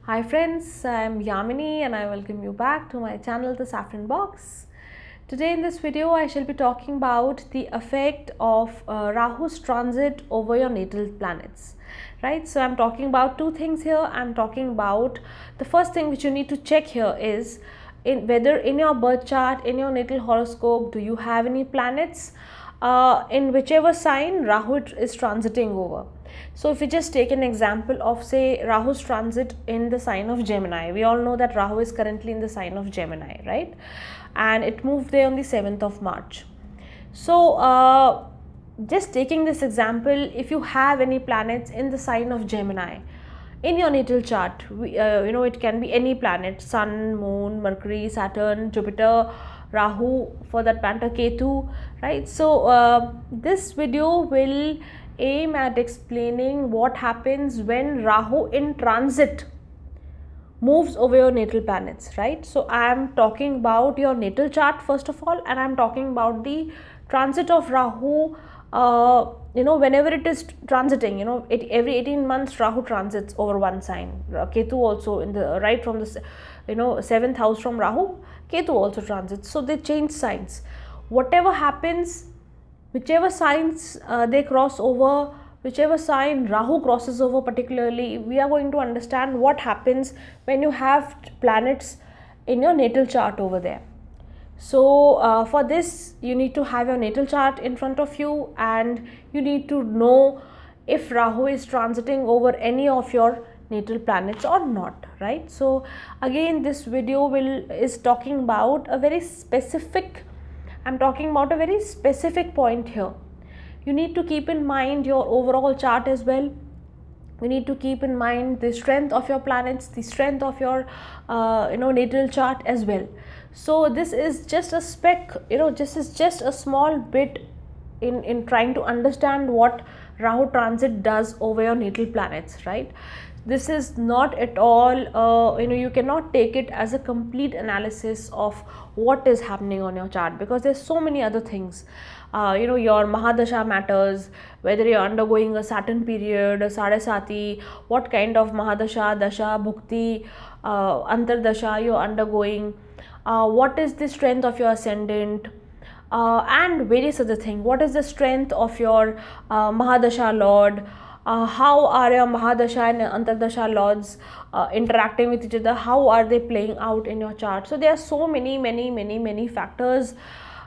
Hi friends, I'm Yamini and I welcome you back to my channel The Saffron Box. Today in this video I shall be talking about the effect of Rahu's transit over your natal planets. Right, so I'm talking about two things here. I'm talking about the first thing which you need to check here is whether in your birth chart, in your natal horoscope, do you have any planets in whichever sign Rahu is transiting over. So if we just take an example of say Rahu's transit in the sign of Gemini, we all know that Rahu is currently in the sign of Gemini, right? And it moved there on the 7th of March. So just taking this example, if you have any planets in the sign of Gemini in your natal chart, it can be any planet: Sun, Moon, Mercury, Saturn, Jupiter, Rahu, for that matter Ketu, right? So this video will aim at explaining what happens when Rahu in transit moves over your natal planets, right? So I am talking about your natal chart first of all, and I am talking about the transit of Rahu. Whenever it is transiting, every 18 months Rahu transits over one sign. Ketu also in the right from the 7th house from Rahu, Ketu also transits. So they change signs. Whatever happens, whichever signs they cross over, whichever sign Rahu crosses over particularly, we are going to understand what happens when you have planets in your natal chart over there. So for this you need to have your natal chart in front of you, and you need to know if Rahu is transiting over any of your natal planets or not, right? So again, this video is talking about a very specific, I'm talking about a very specific point here. You need to keep in mind your overall chart as well. You need to keep in mind the strength of your planets, the strength of your natal chart as well. So this is just a speck, this is just a small bit in trying to understand what Rahu transit does over your natal planets, right? This is not at all, you cannot take it as a complete analysis of what is happening on your chart, because there's so many other things. Your Mahadasha matters, whether you're undergoing a Saturn period, a Sadesati, what kind of Mahadasha, Dasha, Bhukti, Antardasha you're undergoing, what is the strength of your ascendant, and various other things. What is the strength of your Mahadasha Lord? How are your Mahadasha and Antardasha Lords interacting with each other? How are they playing out in your chart? So there are so many factors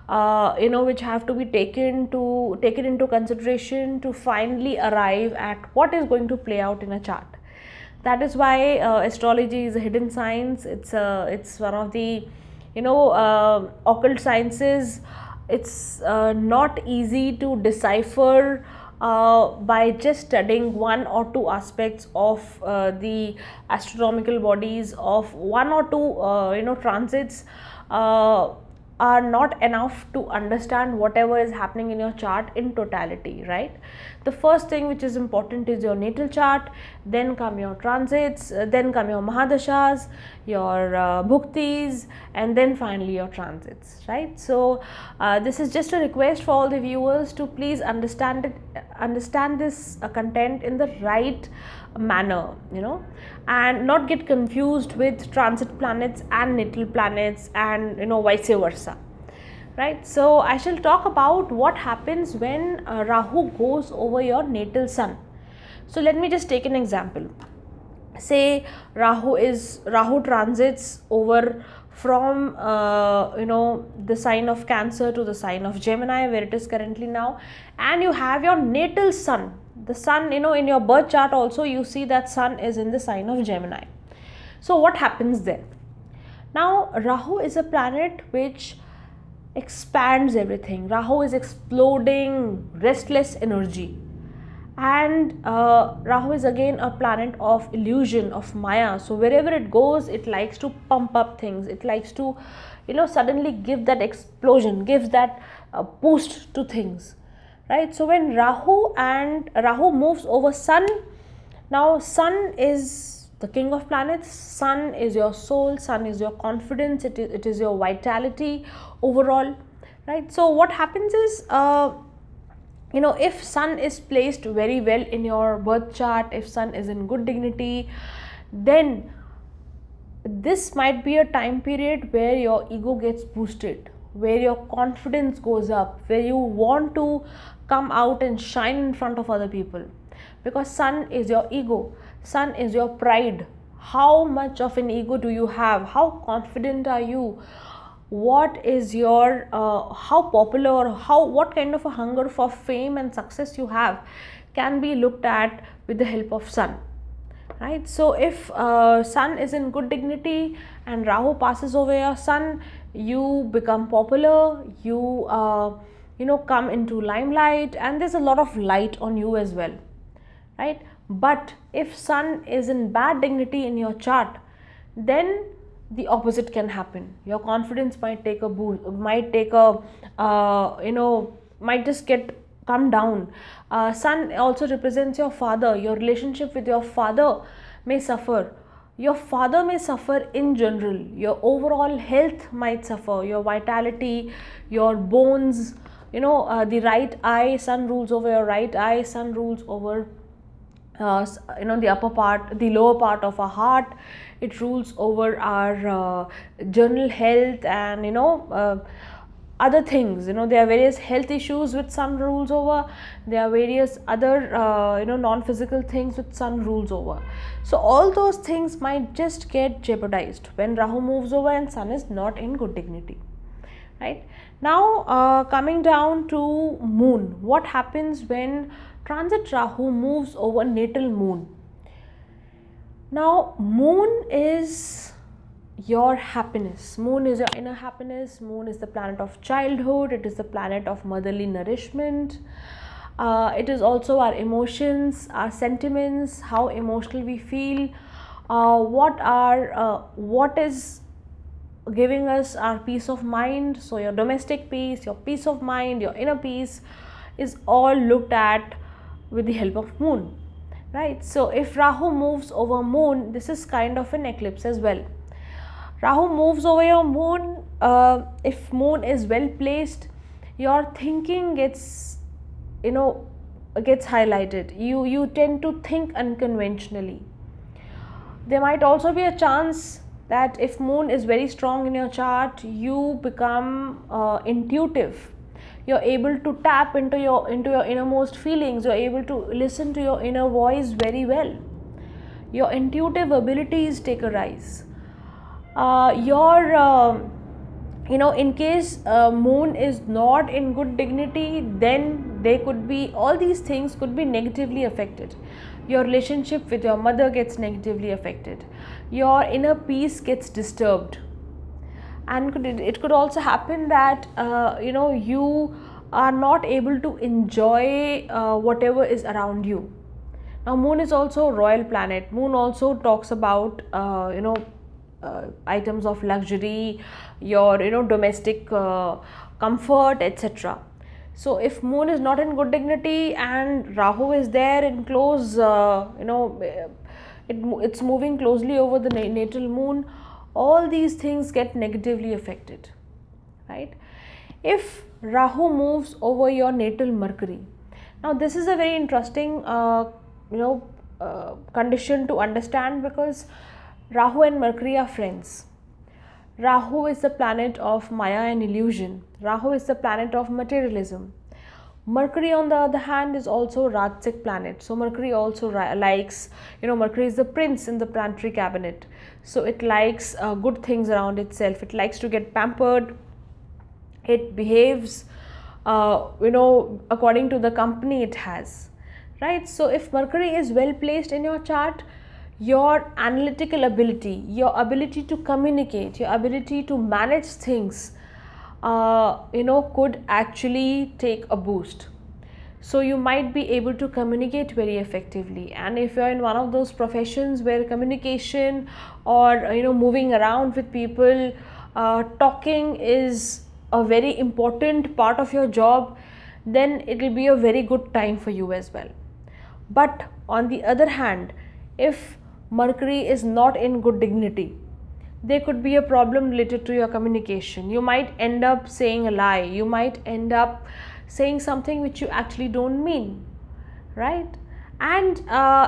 which have to be taken into consideration to finally arrive at what is going to play out in a chart. That is why astrology is a hidden science. It's one of the occult sciences. It's not easy to decipher by just studying one or two aspects of the astronomical bodies, of one or two transits. Are not enough to understand whatever is happening in your chart in totality, right? The first thing which is important is your natal chart, then come your transits, then come your Mahadashas, your Bhuktis, and then finally your transits, right? So this is just a request for all the viewers to please understand this content in the right manner, and not get confused with transit planets and natal planets and vice versa, right? So I shall talk about what happens when Rahu goes over your natal sun. So let me just take an example. Say Rahu transits over from the sign of Cancer to the sign of Gemini, where it is currently now, and you have your natal sun. The sun, in your birth chart also you see that sun is in the sign of Gemini. So what happens there? Now Rahu is a planet which expands everything. Rahu is exploding restless energy, and Rahu is again a planet of illusion, of Maya. So wherever it goes, it likes to pump up things. It likes to suddenly give that explosion, gives that boost to things, right? So when Rahu moves over sun, now sun is the king of planets. Sun is your soul, sun is your confidence, it is your vitality overall, right? So what happens is if sun is placed very well in your birth chart, if sun is in good dignity, then this might be a time period where your ego gets boosted, where your confidence goes up, where you want to come out and shine in front of other people, because sun is your ego, sun is your pride. How much of an ego do you have? How confident are you? What is your how popular, or what kind of a hunger for fame and success you have, can be looked at with the help of sun, right? So if sun is in good dignity and Rahu passes over your sun, you become popular, you come into limelight, and there's a lot of light on you as well, right? But if sun is in bad dignity in your chart, then the opposite can happen. Your confidence might take a boost, might take a might just get come down. Sun also represents your father. Your relationship with your father may suffer. Your father may suffer in general. Your overall health might suffer. Your vitality, your bones, the right eye, sun rules over your right eye, sun rules over the upper part, the lower part of our heart. It rules over our general health, and other things. There are various health issues which sun rules over. There are various other non-physical things which sun rules over. So all those things might just get jeopardized when Rahu moves over and sun is not in good dignity, right? Now coming down to moon, what happens when transit Rahu moves over natal moon? Now moon is your happiness. Moon is your inner happiness. Moon is the planet of childhood. It is the planet of motherly nourishment. It is also our emotions, our sentiments, how emotional we feel, what is giving us our peace of mind. So your domestic peace, your peace of mind, your inner peace is all looked at with the help of moon, right? So if Rahu moves over moon, this is kind of an eclipse as well. Rahu moves over your moon. If moon is well placed, your thinking gets highlighted. You tend to think unconventionally. There might also be a chance that if moon is very strong in your chart, you become intuitive. You're able to tap into your innermost feelings. You're able to listen to your inner voice very well. Your intuitive abilities take a rise. In case moon is not in good dignity, then they could be, all these things could be negatively affected. Your relationship with your mother gets negatively affected. Your inner peace gets disturbed. And it could also happen that you are not able to enjoy whatever is around you. Now moon is also a royal planet. Moon also talks about items of luxury, your domestic comfort, etc. So if moon is not in good dignity and Rahu is there in close, it's moving closely over the natal moon, all these things get negatively affected, right? If Rahu moves over your natal Mercury, now this is a very interesting condition to understand, because Rahu and Mercury are friends. Rahu is the planet of Maya and illusion. Rahu is the planet of materialism. Mercury on the other hand is also a Rajasic planet. So Mercury also likes, Mercury is the prince in the planetary cabinet. So it likes good things around itself. It likes to get pampered. It behaves, according to the company it has, right? So if Mercury is well placed in your chart, your analytical ability, your ability to communicate, your ability to manage things, could actually take a boost. So you might be able to communicate very effectively. And if you're in one of those professions where communication or moving around with people, talking is a very important part of your job, then it will be a very good time for you as well. But on the other hand, if Mercury is not in good dignity, there could be a problem related to your communication. You might end up saying a lie. You might end up saying something which you actually don't mean, right? And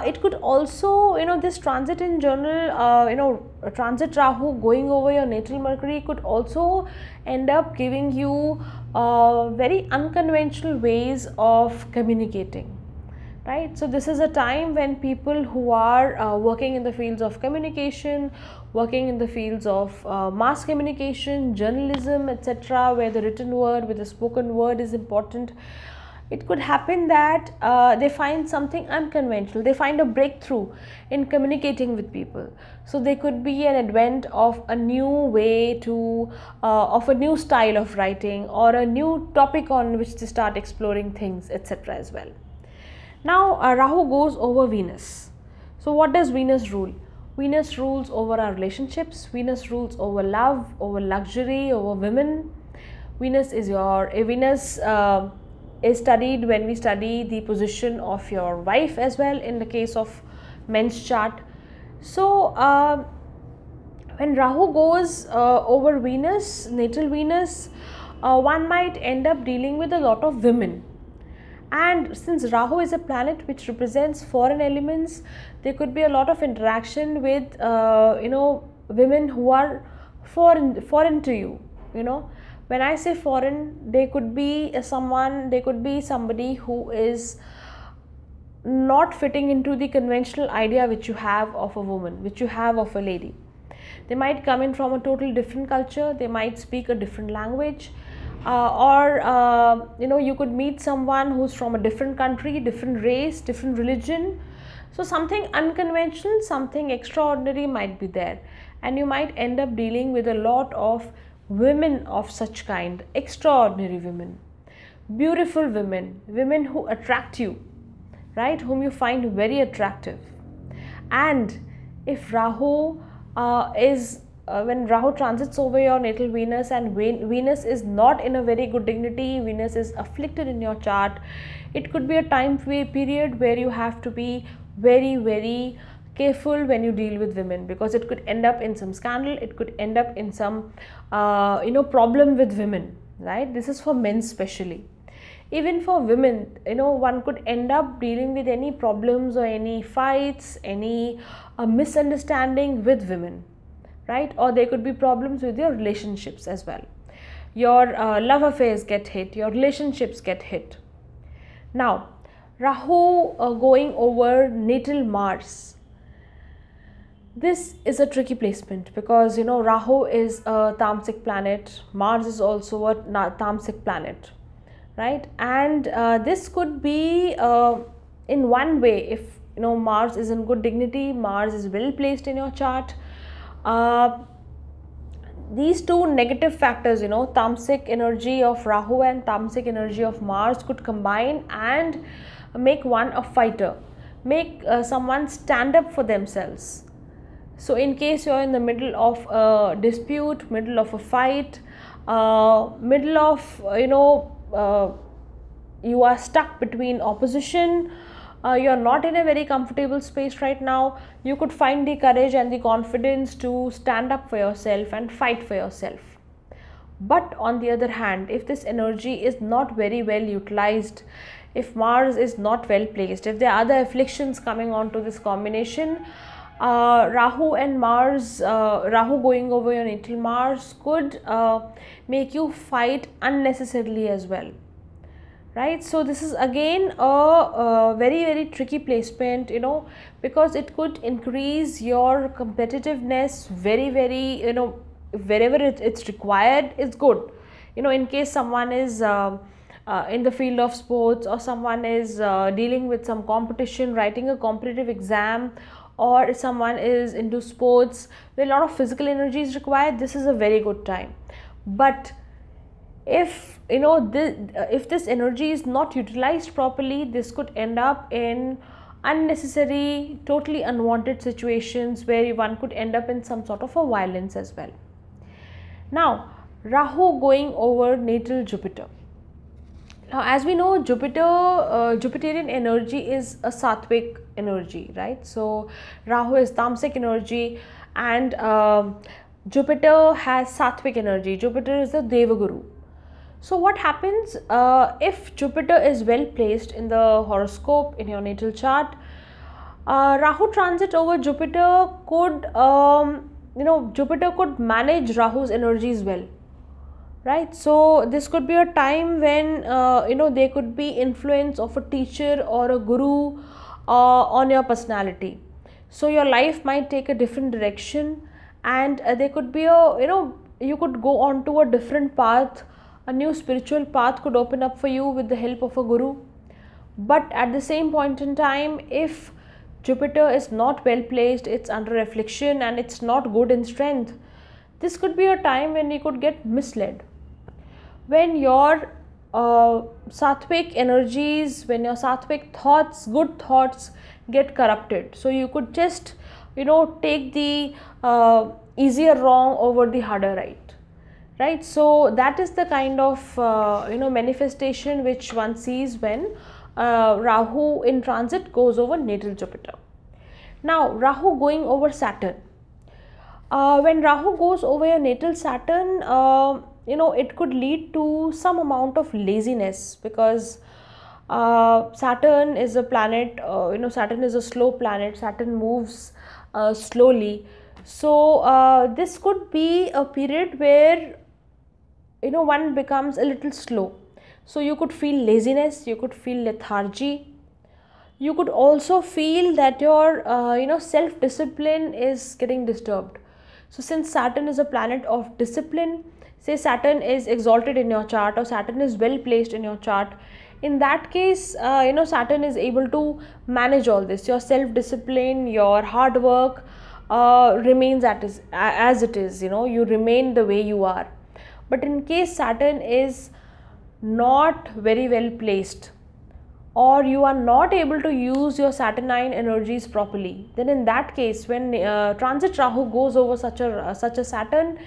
it could also, this transit in general, transit Rahu going over your natal Mercury could also end up giving you very unconventional ways of communicating, right? So this is a time when people who are working in the fields of communication, working in the fields of mass communication, journalism, etc., where the written word with the spoken word is important, it could happen that they find something unconventional, they find a breakthrough in communicating with people. So there could be an advent of a new way to of a new style of writing, or a new topic on which to start exploring things, etc. as well. Now Rahu goes over Venus. So what does Venus rule? Venus rules over our relationships, Venus rules over love, over luxury, over women. Venus is studied when we study the position of your wife as well, in the case of men's chart. So when Rahu goes over Venus, natal Venus, one might end up dealing with a lot of women. And since Rahu is a planet which represents foreign elements, there could be a lot of interaction with women who are foreign to you. When I say foreign, they could be somebody who is not fitting into the conventional idea which you have of a woman, which you have of a lady. They might come in from a totally different culture, they might speak a different language, or you could meet someone who's from a different country, different race, different religion. So something unconventional, something extraordinary might be there, and you might end up dealing with a lot of women of such kind, extraordinary women, beautiful women, women who attract you, right, whom you find very attractive. And if Rahu when Rahu transits over your natal Venus, and Venus is not in a very good dignity, Venus is afflicted in your chart, it could be a time period where you have to be very, very careful when you deal with women, because it could end up in some scandal, it could end up in some problem with women, right? This is for men especially. Even for women, one could end up dealing with any problems or any fights, any misunderstanding with women, right? Or there could be problems with your relationships as well. Your love affairs get hit, your relationships get hit. Now Rahu going over natal Mars, this is a tricky placement, because Rahu is a tamasic planet, Mars is also a tamasic planet, right? And this could be in one way, if Mars is in good dignity, Mars is well placed in your chart, these two negative factors, tamasic energy of Rahu and tamasic energy of Mars, could combine and make one a fighter, make someone stand up for themselves. So in case you're in the middle of a dispute, middle of a fight, middle of you are stuck between opposition, you are not in a very comfortable space right now, you could find the courage and the confidence to stand up for yourself and fight for yourself. But on the other hand, if this energy is not very well utilized, if Mars is not well placed, if there are other afflictions coming on to this combination, Rahu and Mars, Rahu going over your natal Mars could make you fight unnecessarily as well, right? So this is again a very, very tricky placement, because it could increase your competitiveness very, very, wherever it's required, it's good. In case someone is in the field of sports, or someone is dealing with some competition, writing a competitive exam, or someone is into sports where a lot of physical energy is required, this is a very good time. But if if this energy is not utilized properly, this could end up in unnecessary, totally unwanted situations where one could end up in some sort of a violence as well. Now Rahu going over natal Jupiter. Now as we know, Jupiterian energy is a sattvic energy, right? So Rahu is tamasic energy, and Jupiter has sattvic energy. Jupiter is the Devaguru. So what happens if Jupiter is well placed in the horoscope in your natal chart? Rahu transit over Jupiter could, Jupiter could manage Rahu's energies well, right? So this could be a time when there could be influence of a teacher or a guru on your personality. So your life might take a different direction, and there could be a, you could go on to a different path. A new spiritual path could open up for you with the help of a guru. But at the same point in time, if Jupiter is not well placed, it's under affliction and it's not good in strength, this could be a time when you could get misled. When your sattvic energies, when your sattvic thoughts, good thoughts get corrupted, so you could just take the easier wrong over the harder right. So that is the kind of manifestation which one sees when Rahu in transit goes over natal Jupiter. Now Rahu going over Saturn. When Rahu goes over your natal Saturn, it could lead to some amount of laziness, because Saturn is a planet, Saturn is a slow planet, Saturn moves slowly. So this could be a period where one becomes a little slow. So you could feel laziness, you could feel lethargy, you could also feel that your self discipline is getting disturbed. So since Saturn is a planet of discipline, say Saturn is exalted in your chart or Saturn is well placed in your chart, in that case Saturn is able to manage all this. Your self discipline, your hard work remains as it is, you remain the way you are. But in case Saturn is not very well placed, or you are not able to use your Saturnine energies properly, then in that case, when transit Rahu goes over such a Saturn,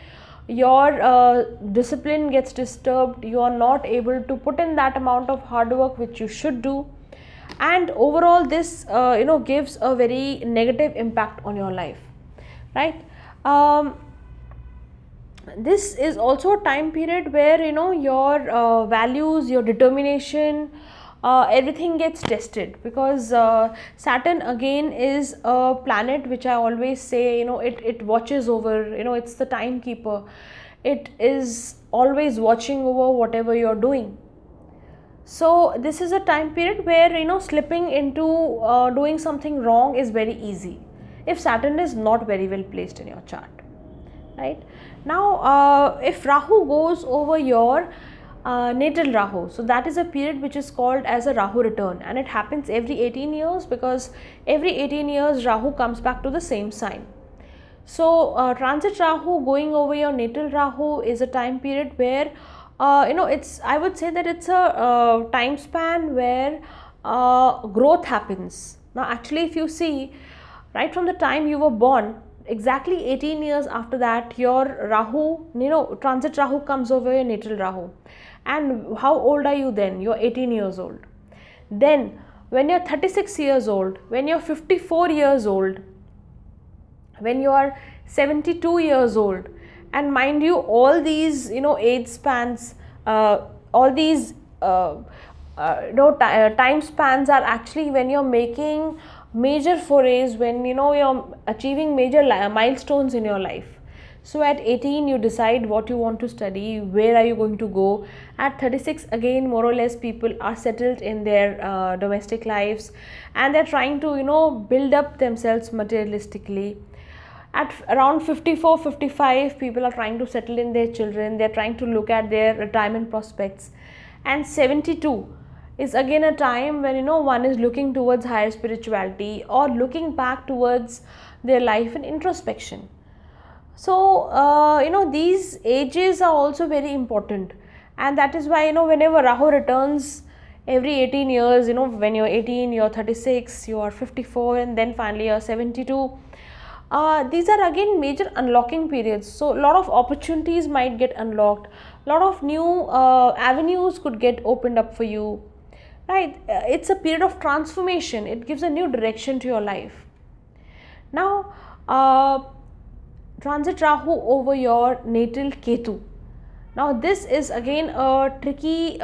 your discipline gets disturbed, you are not able to put in that amount of hard work which you should do, and overall this gives a very negative impact on your life, right? This is also a time period where your values, your determination, everything gets tested, because Saturn again is a planet which I always say it watches over, it's the timekeeper. It is always watching over whatever you're doing. So this is a time period where slipping into doing something wrong is very easy if Saturn is not very well placed in your chart, right? Now if Rahu goes over your natal Rahu, so that is a period which is called as a Rahu return, and it happens every 18 years, because every 18 years Rahu comes back to the same sign. So transit Rahu going over your natal Rahu is a time period where I would say that it's a time span where growth happens. Now actually, if you see, right from the time you were born, exactly 18 years after that, your Rahu, transit Rahu comes over your natal Rahu. And how old are you then? You're 18 years old. Then when you're 36 years old, when you're 54 years old, when you are 72 years old, and mind you, all these age spans, all these time spans are actually when you're making major forays, when you're achieving major milestones in your life. So at 18 you decide what you want to study, where are you going to go. At 36 again, more or less, people are settled in their domestic lives, and they're trying to build up themselves materialistically. At around 54, 55, people are trying to settle in their children, they're trying to look at their retirement prospects. And 72 is again a time when one is looking towards higher spirituality, or looking back towards their life and introspection. So these ages are also very important, and that is why whenever Rahu returns every 18 years, when you're 18, you're 36, you are 54, and then finally you're 72. These are again major unlocking periods. So a lot of opportunities might get unlocked, a lot of new avenues could get opened up for you, right? It's a period of transformation. It gives a new direction to your life. Now transit Rahu over your natal Ketu. Now this is again a tricky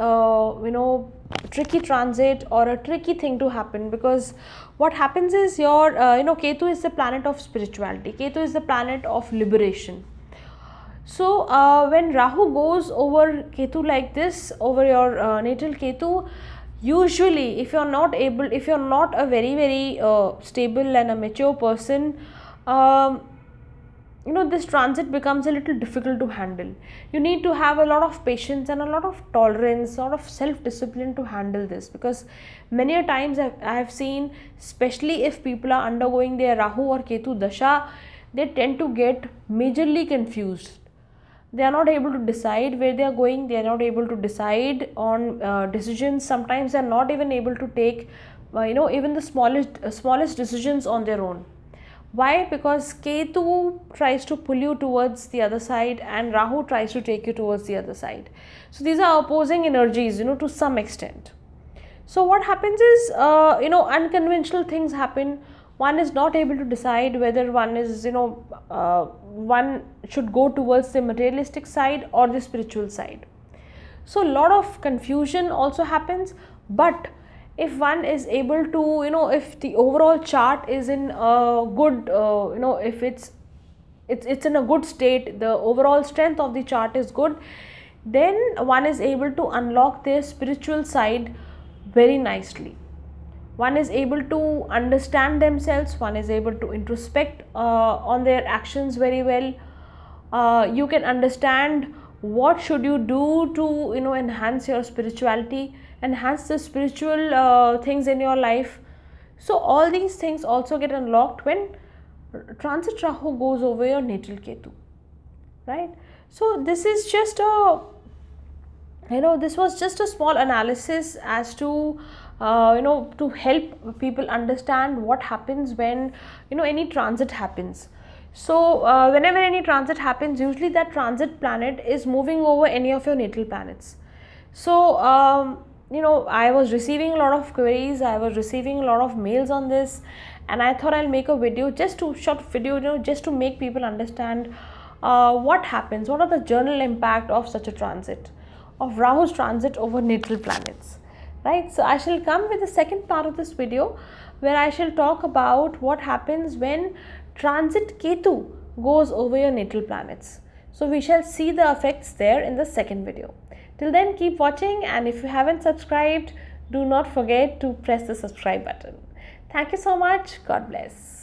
tricky transit or a tricky thing to happen, because what happens is your Ketu is the planet of spirituality, Ketu is the planet of liberation. So when Rahu goes over Ketu like this, over your natal Ketu, usually if you're not a very stable and a mature person, this transit becomes a little difficult to handle. You need to have a lot of patience and a lot of tolerance, a lot of self discipline to handle this, because many a times I have seen, especially if people are undergoing their Rahu or Ketu dasha, they tend to get majorly confused. They are not able to decide where they are going, they are not able to decide on decisions. Sometimes they are not even able to take even the smallest decisions on their own. Why? Because Ketu tries to pull you towards the other side and Rahu tries to take you towards the other side. So these are opposing energies, to some extent. So what happens is, unconventional things happen. One is not able to decide whether one is, one should go towards the materialistic side or the spiritual side. So a lot of confusion also happens. But if one is able to, if the overall chart is in a good, if it's in a good state, the overall strength of the chart is good, then one is able to unlock their spiritual side very nicely. One is able to understand themselves, one is able to introspect on their actions very well. You can understand what should you do to enhance your spirituality, enhance the spiritual things in your life. So all these things also get unlocked when transit Rahu goes over your natal Ketu, right? So this is just a this was just a small analysis as to to help people understand what happens when any transit happens. So whenever any transit happens, usually that transit planet is moving over any of your natal planets. So I was receiving a lot of queries, I was receiving a lot of mails on this, and I thought I'll make a video, short video, just to make people understand what happens, what are the general impact of such a transit, of Rahu's transit over natal planets, right? So I shall come with the second part of this video, where I shall talk about what happens when transit Ketu goes over your natal planets. So we shall see the effects there in the second video. Till then, keep watching, and if you haven't subscribed, do not forget to press the subscribe button. Thank you so much. God bless.